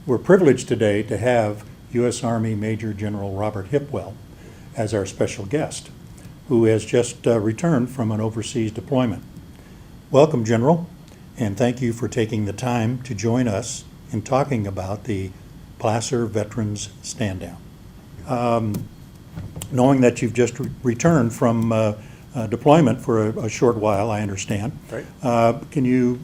We're privileged today to have U.S. Army Major General Robert Hipwell as our special guest, who has just returned from an overseas deployment. Welcome, General, and thank you for taking the time to join us in talking about the Placer Veterans Stand-Down. Knowing that you've just returned from deployment for a short while, I understand. Right. Can you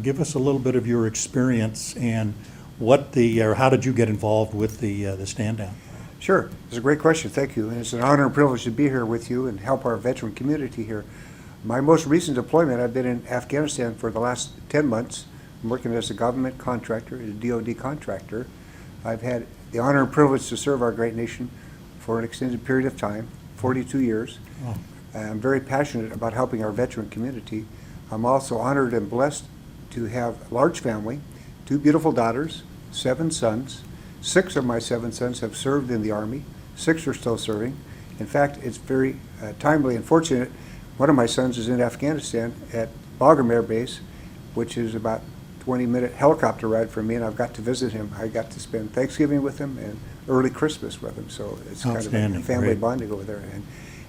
give us a little bit of your experience and how did you get involved with the stand-down? Sure. It's a great question. Thank you. And it's an honor and privilege to be here with you and help our veteran community here. My most recent deployment, I've been in Afghanistan for the last 10 months. I'm working as a government contractor, a DoD contractor. I've had the honor and privilege to serve our great nation for an extended period of time, 42 years. Oh. I'm very passionate about helping our veteran community. I'm also honored and blessed to have a large family, 2 beautiful daughters, 7 sons. 6 of my 7 sons have served in the Army. 6 are still serving. In fact, it's very timely and fortunate. One of my sons is in Afghanistan at Bagram Air Base, which is about 20-minute helicopter ride from me, and I've got to visit him. I got to spend Thanksgiving with him and early Christmas with him, so it's kind of a family bonding over there.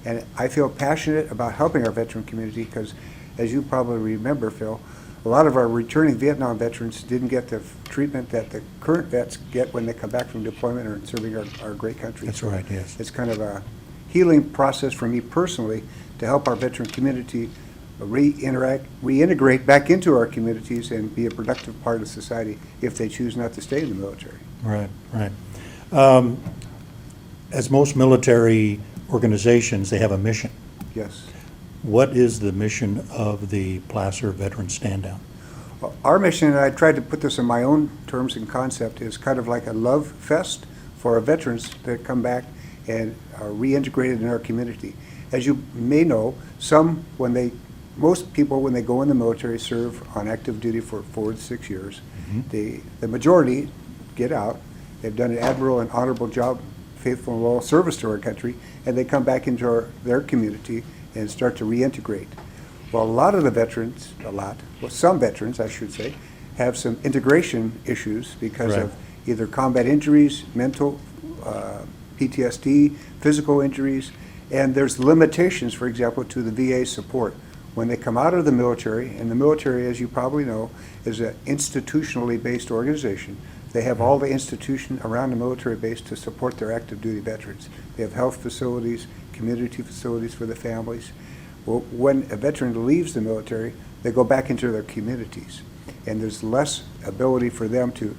And I feel passionate about helping our veteran community because, as you probably remember, Phil, a lot of our returning Vietnam veterans didn't get the treatment that the current vets get when they come back from deployment or serving our great country. That's right, yes. It's kind of a healing process for me personally to help our veteran community reintegrate back into our communities and be a productive part of society if they choose not to stay in the military. Right, right. As most military organizations, they have a mission. Yes. What is the mission of the Placer Veterans Stand-Down? Well, our mission, and I tried to put this in my own terms and concept, is kind of like a love fest for our veterans that come back and are reintegrated in our community. As you may know, most people, when they go in the military, serve on active duty for 4 to 6 years. Mm-hmm. The majority get out. They've done an admirable and honorable job, faithful and loyal service to our country, and they come back into their community and start to reintegrate. Well, a lot of the veterans, some veterans, I should say, have some integration issues because of either combat injuries, mental PTSD, physical injuries, and there's limitations, for example, to the VA support. When they come out of the military, and the military, as you probably know, is an institutionally based organization. They have all the institution around the military base to support their active duty veterans. They have health facilities, community facilities for the families. Well, when a veteran leaves the military, they go back into their communities. And there's less ability for them to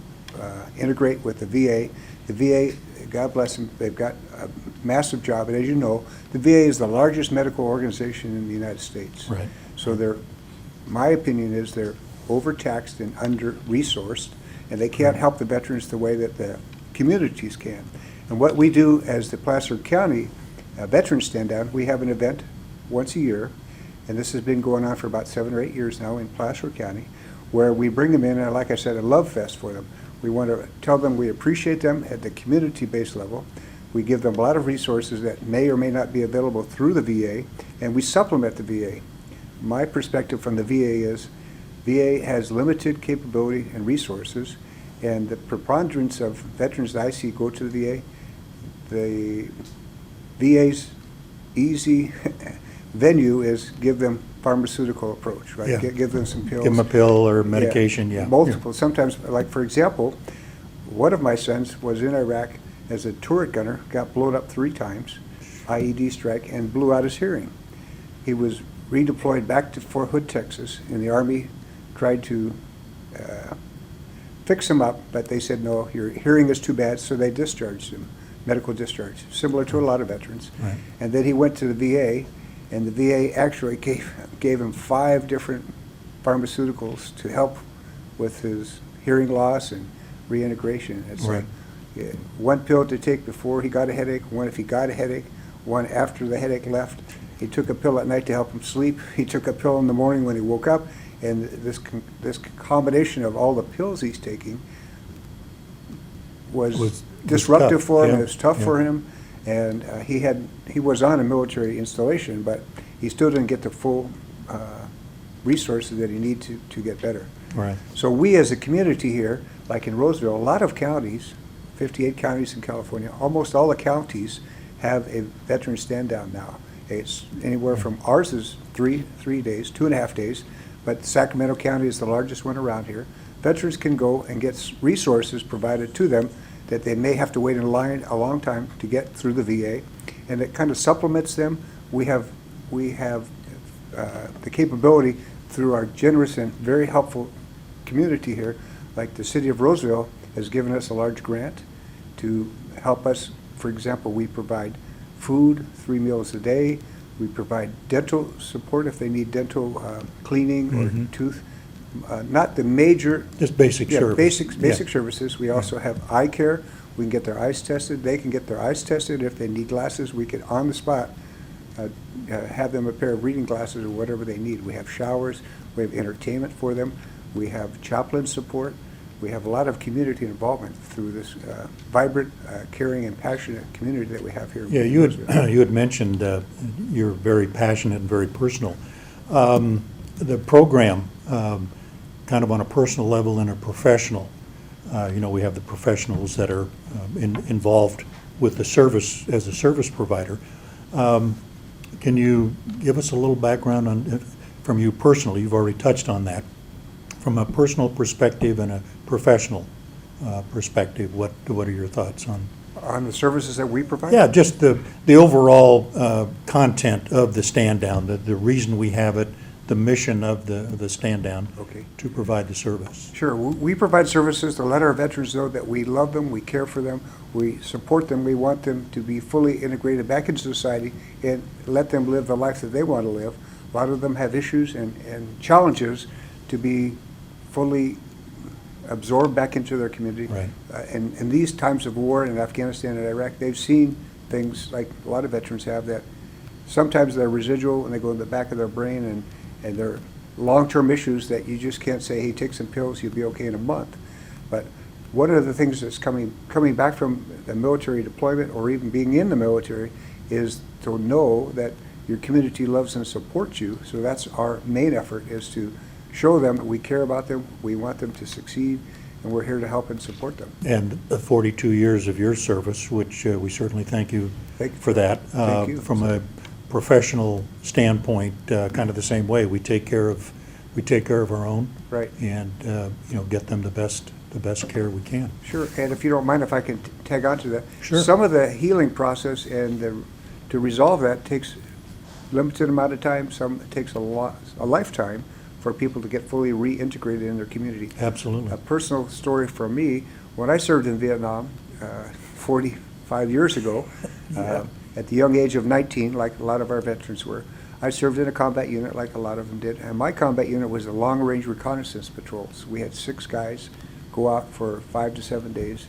integrate with the VA. The VA, God bless them, they've got a massive job. And as you know, the VA is the largest medical organization in the United States. Right. So my opinion is they're overtaxed and under-resourced, and they can't help the veterans the way that the communities can. And what we do as the Placer County Veterans Stand-Down, we have an event once a year, and this has been going on for about 7 or 8 years now in Placer County, where we bring them in, and like I said, a love fest for them. We want to tell them we appreciate them at the community-based level. We give them a lot of resources that may or may not be available through the VA, and we supplement the VA. My perspective from the VA is VA has limited capability and resources, and the preponderance of veterans that I see go to the VA, the VA's easy venue is give them pharmaceutical approach, right? Yeah. Give them some pills. Give them a pill or medication, yeah. Multiple. Sometimes, like for example, one of my sons was in Iraq as a turret gunner, got blown up 3 times, IED strike, and blew out his hearing. He was redeployed back to Fort Hood, Texas, and the Army tried to fix him up, but they said, no, your hearing is too bad, so they discharged him, medical discharge, similar to a lot of veterans. Right. And then he went to the VA, and the VA actually gave him 5 different pharmaceuticals to help with his hearing loss and reintegration. It's right. Like, one pill to take before he got a headache, one if he got a headache, one after the headache left. He took a pill at night to help him sleep. He took a pill in the morning when he woke up. And this combination of all the pills he's taking was disruptive for him. Yeah. It was tough Yeah. for him. And he was on a military installation, but he still didn't get the full resources that he needed to get better. Right. So we as a community here like in Roseville, a lot of counties, 58 counties in California, almost all the counties have a veteran stand down now. It's anywhere from, ours is three days, 2.5 days, but Sacramento County is the largest one around here. Veterans can go and get resources provided to them that they may have to wait in line a long time to get through the VA, and it kind of supplements them. We have the capability through our generous and very helpful community here, like the city of Roseville has given us a large grant to help us. For example, we provide food 3 meals a day. We provide dental support if they need dental cleaning or tooth. Not the major. Just basic service. Basic services. We also have eye care. We can get their eyes tested. They can get their eyes tested. If they need glasses, we can, on the spot, have them a pair of reading glasses or whatever they need. We have showers. We have entertainment for them. We have chaplain support. We have a lot of community involvement through this vibrant, caring, and passionate community that we have here. Yeah, you had mentioned you're very passionate and very personal. The program, kind of on a personal level and a professional, we have the professionals that are involved with the service as a service provider. Can you give us a little background on, from you personally? You've already touched on that. From a personal perspective and a professional perspective, what are your thoughts on the services that we provide? Yeah, just the overall content of the stand down, the reason we have it, the mission of the stand down. Okay. To provide the service. Sure. We provide services to let our veterans know that we love them, we care for them, we support them, we want them to be fully integrated back into society and let them live the life that they want to live. A lot of them have issues and challenges to be fully absorbed back into their community. Right. And in these times of war in Afghanistan and Iraq, they've seen things like a lot of veterans have that sometimes they're residual and they go in the back of their brain and they're long-term issues that you just can't say, hey, take some pills, you'll be okay in a month. But one of the things that's coming back from the military deployment or even being in the military is to know that your community loves and supports you. So that's our main effort, is to show them that we care about them, we want them to succeed, and we're here to help and support them. And the 42 years of your service, which we certainly thank you for that. Thank you. From a professional standpoint, kind of the same way. We take care of our own. Right. And get them the best care we can. Sure. And if you don't mind, if I can tag on to that. Sure. Some of the healing process and to resolve that takes limited amount of time. Some it takes a lifetime for people to get fully reintegrated in their community. Absolutely. A personal story from me: when I served in Vietnam 45 years ago, Yeah. at the young age of 19, like a lot of our veterans were, I served in a combat unit like a lot of them did, and my combat unit was the long-range reconnaissance patrols. We had 6 guys go out for 5 to 7 days,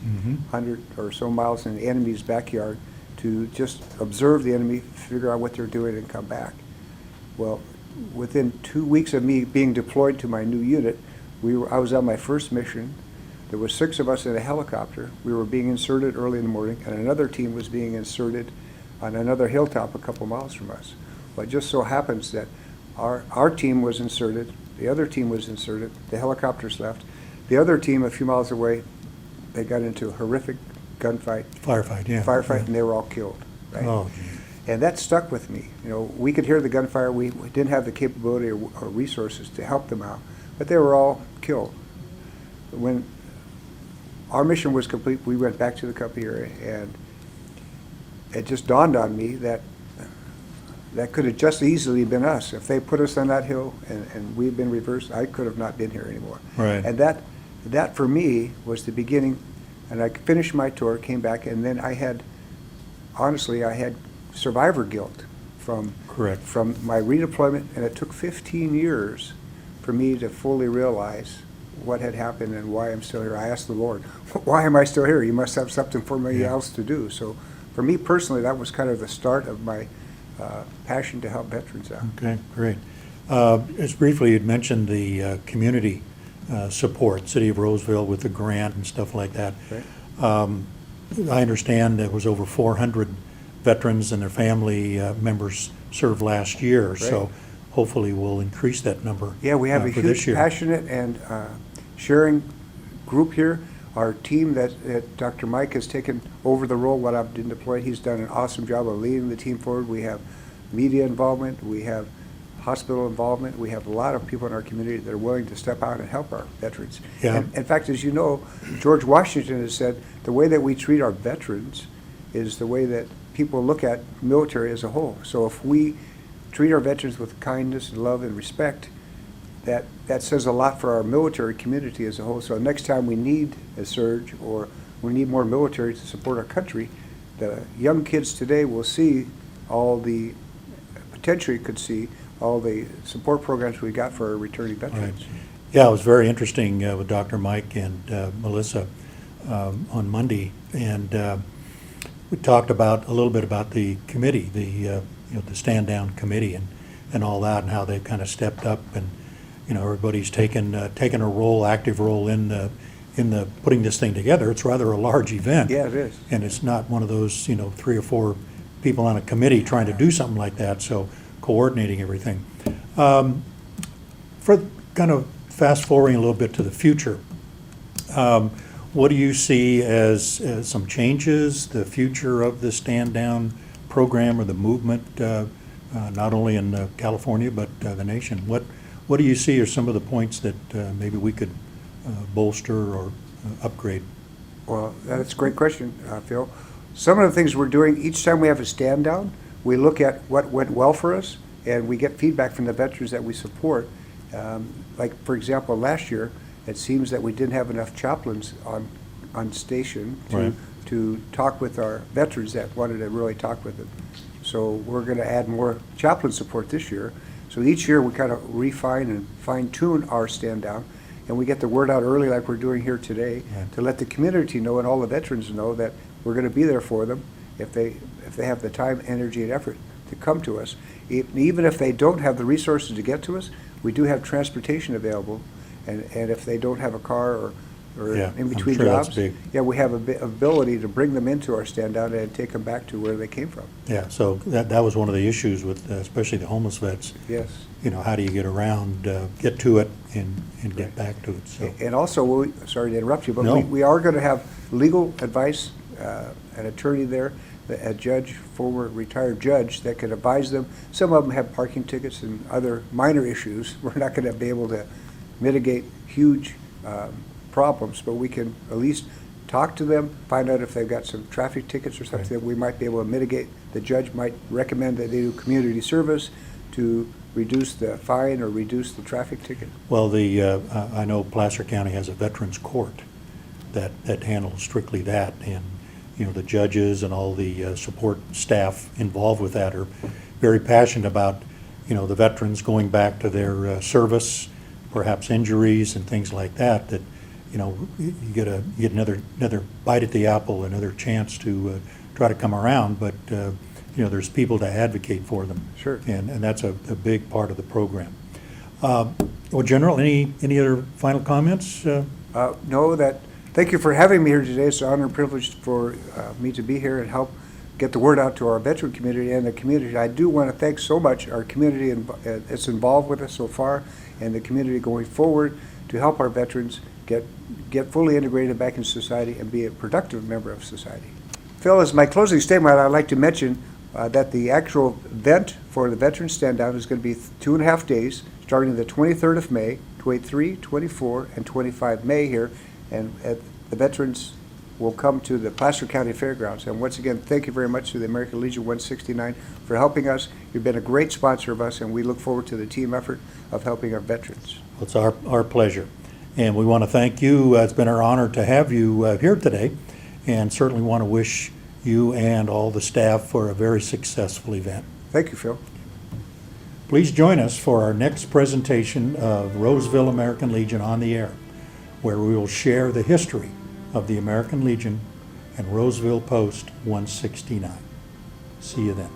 100 or so miles in the enemy's backyard to just observe the enemy, figure out what they're doing, and come back. Well, within 2 weeks of me being deployed to my new unit, I was on my first mission. There were 6 of us in a helicopter. We were being inserted early in the morning, and another team was being inserted on another hilltop a couple miles from us. Well, it just so happens that our team was inserted, the other team was inserted, the helicopters left. The other team, a few miles away, they got into a horrific gunfight. Firefight, yeah. And they were all killed. Right? Oh, and that stuck with me. We could hear the gunfire. We didn't have the capability or resources to help them out, but they were all killed. When our mission was complete, we went back to the company area, and it just dawned on me that could have just easily been us. If they put us on that hill and we'd been reversed, I could have not been here anymore. Right. And that for me was the beginning. And I finished my tour, came back, and then I had survivor guilt from my redeployment, and it took 15 years for me to fully realize what had happened and why I'm still here. I asked the Lord, why am I still here? You must have something for me else to do. So for me personally, that was kind of the start of my passion to help veterans out. okay, great. Just briefly, you'd mentioned the community support, City of Roseville with the grant and stuff like that. Right. I understand there was over 400 veterans and their family members served last year, so hopefully we'll increase that number. Yeah, we have a for this huge, year. passionate and sharing group here. Our team that Dr. Mike has taken over the role while I've been deployed, he's done an awesome job of leading the team forward. We have media involvement, we have hospital involvement, we have a lot of people in our community that are willing to step out and help our veterans. Yeah. And in fact, as you know, George Washington has said, the way that we treat our veterans is the way that people look at military as a whole. So if we treat our veterans with kindness and love and respect, that says a lot for our military community as a whole. So next time we need a surge or we need more military to support our country, the young kids today will see potentially could see all the support programs we got for our returning veterans. Right. Yeah, it was very interesting with Dr. Mike and Melissa on Monday, and we talked a little bit about the committee, the stand down committee, and all that, and how they've kind of stepped up, and everybody's taken a role, active role in the putting this thing together. It's rather a large event. Yeah, it is. And it's not one of those 3 or 4 people on a committee trying to do something like that. So coordinating everything. For kind of fast forwarding a little bit to the future, what do you see as some changes, the future of the stand down program or the movement, not only in California but the nation? What do you see are some of the points that maybe we could bolster or upgrade? Well, that's a great question, Phil. Some of the things we're doing, each time we have a stand down, we look at what went well for us, and we get feedback from the veterans that we support. Like, for example, last year, it seems that we didn't have enough chaplains on station Right. to talk with our veterans that wanted to really talk with them. So we're going to add more chaplain support this year. So each year we kind of refine and fine-tune our stand down, and we get the word out early like we're doing here today, Right. to let the community know and all the veterans know that we're going to be there for them if they have the time, energy, and effort to come to us. Even if they don't have the resources to get to us, we do have transportation available, and if they don't have a car or Yeah, in I'm between sure that's jobs, big. yeah, we have ability to bring them into our stand down and take them back to where they came from. Yeah, so that was one of the issues with especially the homeless vets. Yes. How do you get around, get to it and get back to it? So And also, sorry to interrupt you, but No. we are going to have legal advice, an attorney there, a judge, former retired judge, that can advise them. Some of them have parking tickets and other minor issues. We're not going to be able to mitigate huge problems, but we can at least talk to them, find out if they've got some traffic tickets or something Right. that we might be able to mitigate. The judge might recommend that they do community service to reduce the fine or reduce the traffic ticket. Well, I know Placer County has a veterans court that handles strictly that, and the judges and all the support staff involved with that are very passionate about the veterans going back to their service, perhaps injuries and things like that. That you get another bite at the apple, another chance to try to come around, but there's people to advocate for them. Sure. And that's a big part of the program. Well, General, any other final comments? No, thank you for having me here today. It's an honor and privilege for me to be here and help get the word out to our veteran community and the community. I do want to thank so much our community that's involved with us so far, and the community going forward to help our veterans get fully integrated back in society and be a productive member of society. Phil, as my closing statement, I'd like to mention that the actual event for the Veterans Stand Down is going to be 2.5 days, starting the 23rd of May, 23, 24, and 25 May here, and the veterans will come to the Placer County Fairgrounds. And once again, thank you very much to the American Legion 169 for helping us. You've been a great sponsor of us, and we look forward to the team effort of helping our veterans. It's our pleasure. And we want to thank you. It's been our honor to have you here today, and certainly want to wish you and all the staff for a very successful event. Thank you, Phil. Please join us for our next presentation of Roseville American Legion on the Air, where we will share the history of the American Legion and Roseville Post 169. See you then.